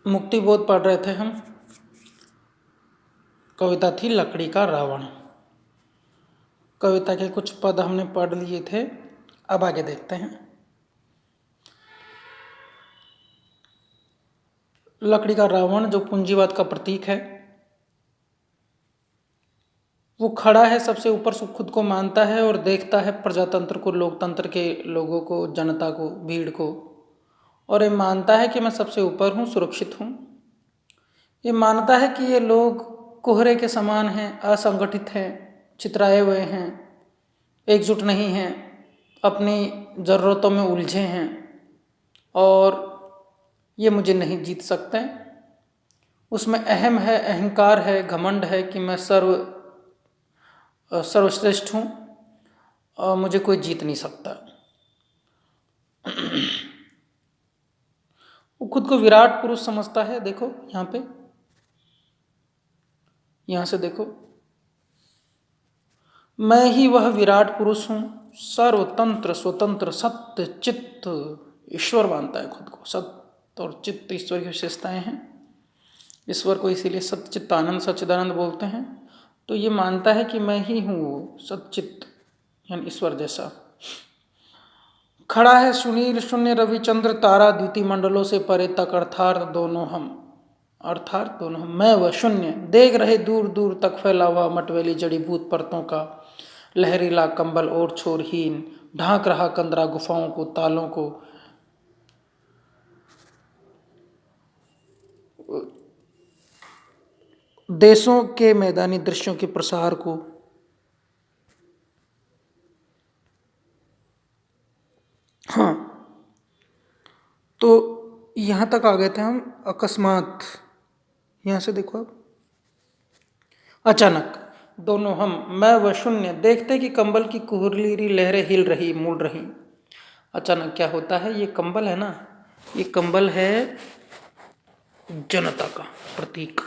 मुक्तिबोध पढ़ रहे थे हम। कविता थी लकड़ी का रावण। कविता के कुछ पद हमने पढ़ लिए थे, अब आगे देखते हैं। लकड़ी का रावण जो पूंजीवाद का प्रतीक है, वो खड़ा है सबसे ऊपर, खुद को मानता है और देखता है प्रजातंत्र को, लोकतंत्र के लोगों को, जनता को, भीड़ को, और ये मानता है कि मैं सबसे ऊपर हूँ, सुरक्षित हूँ। ये मानता है कि ये लोग कोहरे के समान हैं, असंगठित हैं, चितराए हुए हैं, एकजुट नहीं हैं, अपनी ज़रूरतों में उलझे हैं और ये मुझे नहीं जीत सकते। उसमें अहम है, अहंकार है, घमंड है कि मैं सर्वश्रेष्ठ हूँ और मुझे कोई जीत नहीं सकता। वो खुद को विराट पुरुष समझता है। देखो यहाँ पे, यहाँ से देखो, मैं ही वह विराट पुरुष हूँ, सर्वतंत्र स्वतंत्र सत्य चित्त। ईश्वर मानता है खुद को। सत्य और चित्त ईश्वर की विशेषताएं हैं। ईश्वर को इसीलिए सच्चित्त आनंद सच्चिदानंद बोलते हैं। तो ये मानता है कि मैं ही हूँ वो सच्चित्त, यानी ईश्वर जैसा। खड़ा है सुनील शून्य रविचंद्र तारा द्युति मंडलों से परे तक, अर्थात दोनों हम, मैं वह शून्य, देख रहे दूर दूर तक फैला हुआ मटमैली जड़ीभूत परतों का लहरीला कंबल और छोरहीन, ढांक रहा कंदरा गुफाओं को, तालों को, देशों के मैदानी दृश्यों के प्रसार को। हाँ, तो यहाँ तक आ गए थे हम। अकस्मात, यहाँ से देखो अब, अचानक दोनों हम, मैं व शून्य, देखते कि कंबल की कुहरीली लहरें हिल रही, मुड़ रही। अचानक क्या होता है? ये कंबल है ना, ये कंबल है जनता का प्रतीक।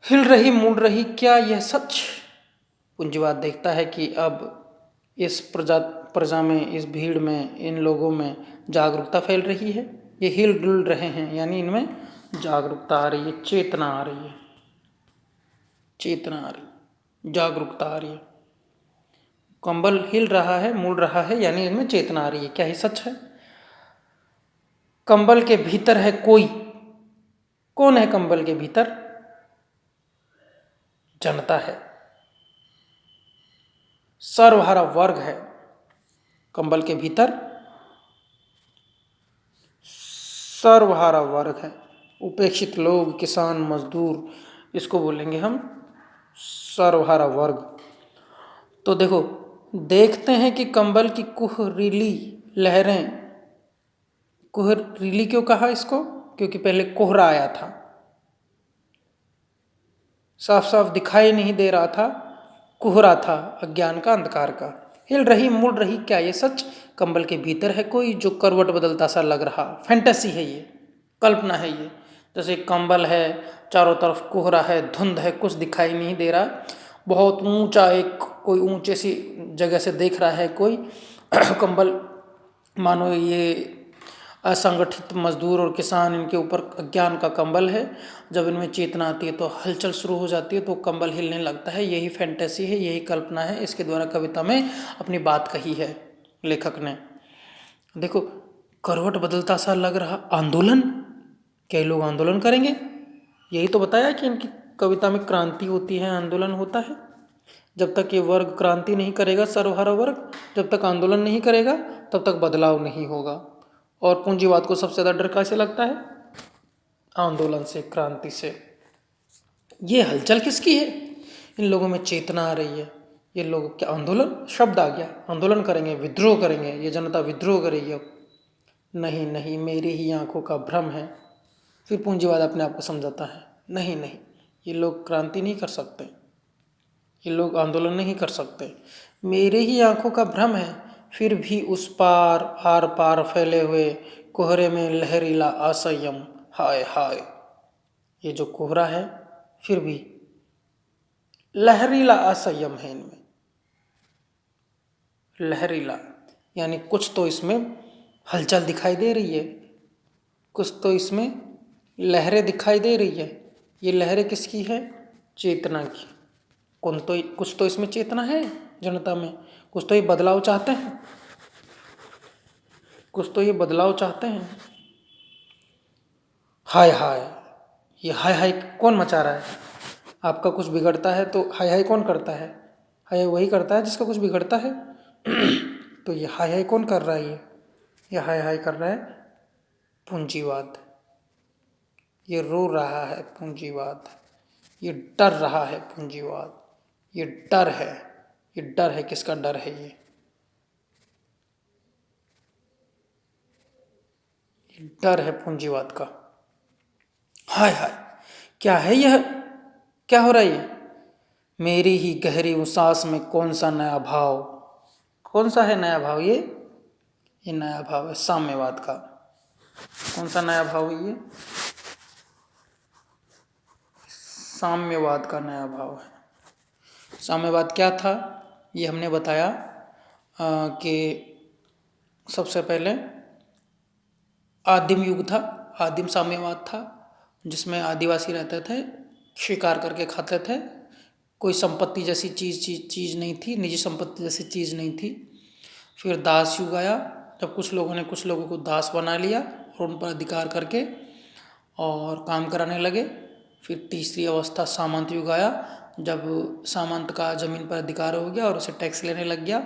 हिल रही, मुड़ रही, क्या यह सच? पूंजीवाद देखता है कि अब इस प्रजा में, इस भीड़ में, इन लोगों में जागरूकता फैल रही है। ये हिल डुल रहे हैं, यानी इनमें जागरूकता आ रही है, चेतना आ रही है, चेतना आ रही, जागरूकता आ रही है। कंबल हिल रहा है, मुड़ रहा है, यानी इनमें चेतना आ रही है। क्या ये सच है? कंबल के भीतर है कोई। कौन है कंबल के भीतर? जनता है, सर्वहारा वर्ग है कंबल के भीतर, सर्वहारा वर्ग है। उपेक्षित लोग, किसान, मजदूर, इसको बोलेंगे हम सर्वहारा वर्ग। तो देखो, देखते हैं कि कंबल की कुहरीली लहरें, कुहरीली क्यों कहा इसको? क्योंकि पहले कोहरा आया था, साफ साफ दिखाई नहीं दे रहा था, कोहरा था अज्ञान का, अंधकार का। हिल रही, मुड़ रही, क्या ये सच? कंबल के भीतर है कोई जो करवट बदलता सा लग रहा। फैंटेसी है ये, कल्पना है ये। जैसे कंबल है, चारों तरफ कोहरा है, धुंध है, कुछ दिखाई नहीं दे रहा, बहुत ऊंचा एक कोई ऊंचे सी जगह से देख रहा है कोई कंबल, मानो ये असंगठित मजदूर और किसान, इनके ऊपर अज्ञान का कंबल है। जब इनमें चेतना आती है तो हलचल शुरू हो जाती है, तो कंबल हिलने लगता है। यही फैंटेसी है, यही कल्पना है। इसके द्वारा कविता में अपनी बात कही है लेखक ने। देखो, करवट बदलता सा लग रहा, आंदोलन, कई लोग आंदोलन करेंगे। यही तो बताया कि इनकी कविता में क्रांति होती है, आंदोलन होता है। जब तक ये वर्ग क्रांति नहीं करेगा, सर्वहारा वर्ग जब तक आंदोलन नहीं करेगा, तब तक बदलाव नहीं होगा। और पूंजीवाद को सबसे ज़्यादा डर कैसे लगता है? आंदोलन से, क्रांति से। ये हलचल किसकी है? इन लोगों में चेतना आ रही है। ये लोग, क्या आंदोलन शब्द आ गया, आंदोलन करेंगे, विद्रोह करेंगे, ये जनता विद्रोह करेगी अब। नहीं नहीं, मेरी ही आंखों का भ्रम है। फिर पूंजीवाद अपने आप को समझाता है, नहीं नहीं, ये लोग क्रांति नहीं कर सकते, ये लोग आंदोलन नहीं कर सकते, मेरे ही आंखों का भ्रम है। फिर भी उस पार, आर पार फैले हुए कोहरे में लहरीला असंयम, हाय हाय, ये जो कोहरा है फिर भी लहरीला असंयम है इनमें। लहरीला यानी कुछ तो इसमें हलचल दिखाई दे रही है, कुछ तो इसमें लहरें दिखाई दे रही है। ये लहरें किसकी है? चेतना की। कुछ तो इसमें चेतना है जनता में, कुछ तो ये बदलाव चाहते हैं, कुछ तो ये बदलाव चाहते हैं। हाय हाय, ये हाय हाय कौन मचा रहा है? आपका कुछ बिगड़ता है तो हाय हाय कौन करता है? हाय वही करता है जिसका कुछ बिगड़ता है। तो ये हाय हाय कौन कर रहा है? ये हाय हाय कर रहा है पूंजीवाद। ये रो रहा है पूंजीवाद, ये डर रहा है पूंजीवाद। ये डर है, ये डर है। किसका डर है? ये डर है पूंजीवाद का। हाय हाय, क्या है यह? क्या हो रहा है ये? मेरी ही गहरी उस सांस में कौन सा नया भाव? कौन सा है नया भाव ये नया भाव है साम्यवाद का। कौन सा नया भाव है ये? साम्यवाद का नया भाव है। साम्यवाद क्या था ये हमने बताया कि सबसे पहले आदिम युग था, आदिम साम्यवाद था, जिसमें आदिवासी रहते थे, शिकार करके खाते थे, कोई संपत्ति जैसी चीज़ नहीं थी, निजी संपत्ति जैसी चीज़ नहीं थी। फिर दास युग आया, जब कुछ लोगों ने कुछ लोगों को दास बना लिया और उन पर अधिकार करके और काम कराने लगे। फिर तीसरी अवस्था सामंत युग आया, जब सामंत का ज़मीन पर अधिकार हो गया और उसे टैक्स लेने लग गया।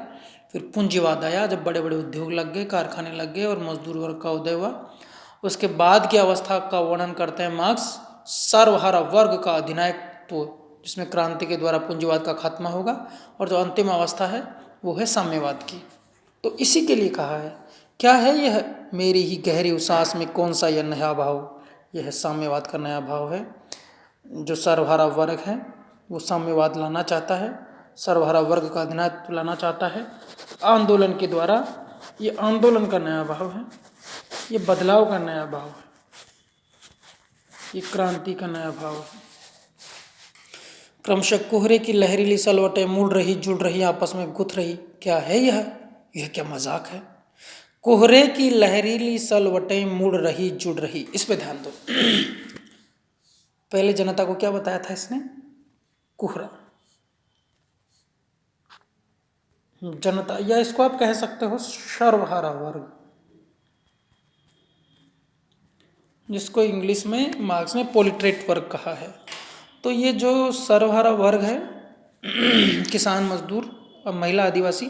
फिर पूंजीवाद आया, जब बड़े बड़े उद्योग लग गए, कारखाने लग गए और मजदूर वर्ग का उदय हुआ। उसके बाद की अवस्था का वर्णन करते हैं मार्क्स, सर्वहारा वर्ग का अधिनायकत्व, जिसमें क्रांति के द्वारा पूंजीवाद का खात्मा होगा। और जो अंतिम अवस्था है वो है साम्यवाद की। तो इसी के लिए कहा है, क्या है यह मेरी ही गहरी उस सांस में कौन सा यह नया भाव? यह साम्यवाद का नया भाव है। जो सर्वहारा वर्ग है वो साम्यवाद लाना चाहता है, सर्वहारा वर्ग का अधिनायकत्व लाना चाहता है आंदोलन के द्वारा। ये आंदोलन का नया भाव है, ये बदलाव का नया भाव है, ये क्रांति का नया भाव है। क्रमशः कोहरे की लहरीली सलवटें मुड़ रही, जुड़ रही, आपस में गुथ रही। क्या है यह क्या मजाक है? कोहरे की लहरीली सलवटें मुड़ रही, जुड़ रही। इस पे ध्यान दो। पहले जनता को क्या बताया था इसने? कोहरा। जनता, या इसको आप कह सकते हो सर्वहारा वर्ग, जिसको इंग्लिश में मार्क्स ने पोलिट्रेट वर्ग कहा है। तो ये जो सर्वहारा वर्ग है, किसान, मजदूर और महिला, आदिवासी,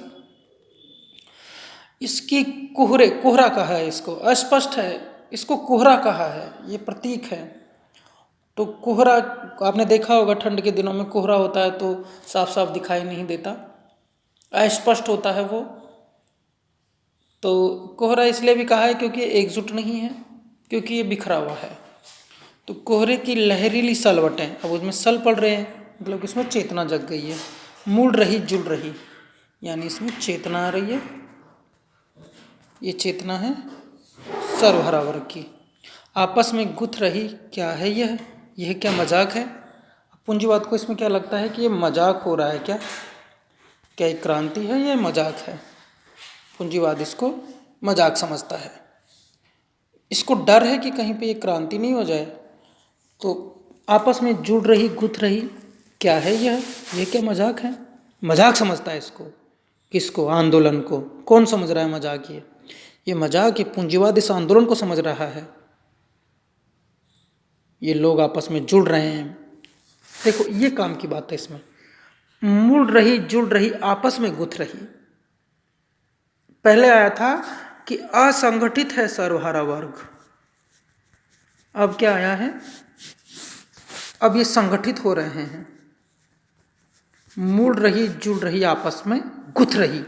इसकी कोहरा कहा है, इसको अस्पष्ट है, इसको कोहरा कहा है, ये प्रतीक है। तो कोहरा आपने देखा होगा, ठंड के दिनों में कोहरा होता है तो साफ साफ दिखाई नहीं देता, अस्पष्ट होता है वो। तो कोहरा इसलिए भी कहा है क्योंकि एकजुट नहीं है, क्योंकि ये बिखरा हुआ है। तो कोहरे की लहरीली सलवटें, अब उसमें सल पड़ रहे हैं, मतलब इसमें चेतना जग गई है। मुड़ रही, जुड़ रही, यानी इसमें चेतना आ रही है। ये चेतना है सर्वहारा वर्ग की। आपस में गुथ रही, क्या है यह क्या मजाक है? पूंजीवाद को इसमें क्या लगता है कि ये मजाक हो रहा है क्या? क्या ये क्रांति है या मजाक है? पूंजीवाद इसको मजाक समझता है। इसको डर है कि कहीं पे ये क्रांति नहीं हो जाए। तो आपस में जुड़ रही, गुथ रही, क्या है यह क्या मजाक है? मजाक समझता है इसको। किसको? आंदोलन को। कौन समझ रहा है मजाक? ये मजाक, ये पूंजीवाद इस आंदोलन को समझ रहा है। ये लोग आपस में जुड़ रहे हैं। देखो ये काम की बात है इसमें। मुड़ रही, जुड़ रही, आपस में गुथ रही। पहले आया था कि असंगठित है सर्वहारा वर्ग, अब क्या आया है? अब ये संगठित हो रहे हैं। मुड़ रही, जुड़ रही, आपस में गुथ रही।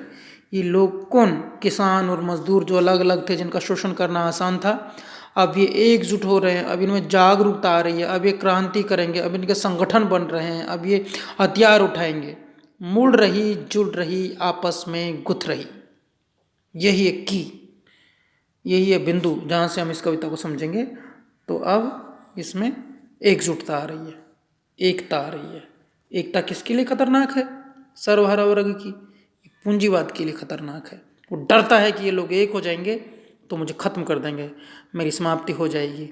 ये लोग कौन? किसान और मजदूर, जो अलग अलग थे, जिनका शोषण करना आसान था, अब ये एकजुट हो रहे हैं। अब इनमें जागरूकता आ रही है, अब ये क्रांति करेंगे, अब इनके संगठन बन रहे हैं, अब ये हथियार उठाएंगे। मुड़ रही, जुड़ रही, आपस में गुथ रही, यही है की, यही है बिंदु जहाँ से हम इस कविता को समझेंगे। तो अब इसमें एकजुटता आ रही है, एकता आ रही है। एकता किसके लिए खतरनाक है? सर्वहारा वर्ग की, पूंजीवाद के लिए खतरनाक है। वो डरता है कि ये लोग एक हो जाएंगे तो मुझे खत्म कर देंगे, मेरी समाप्ति हो जाएगी।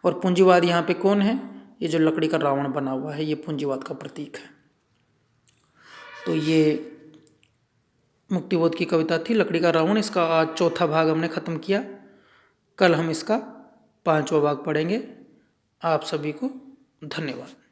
और पूंजीवाद यहाँ पे कौन है? ये जो लकड़ी का रावण बना हुआ है, ये पूंजीवाद का प्रतीक है। तो ये मुक्तिबोध की कविता थी लकड़ी का रावण। इसका आज चौथा भाग हमने खत्म किया। कल हम इसका 5वां भाग पढ़ेंगे। आप सभी को धन्यवाद।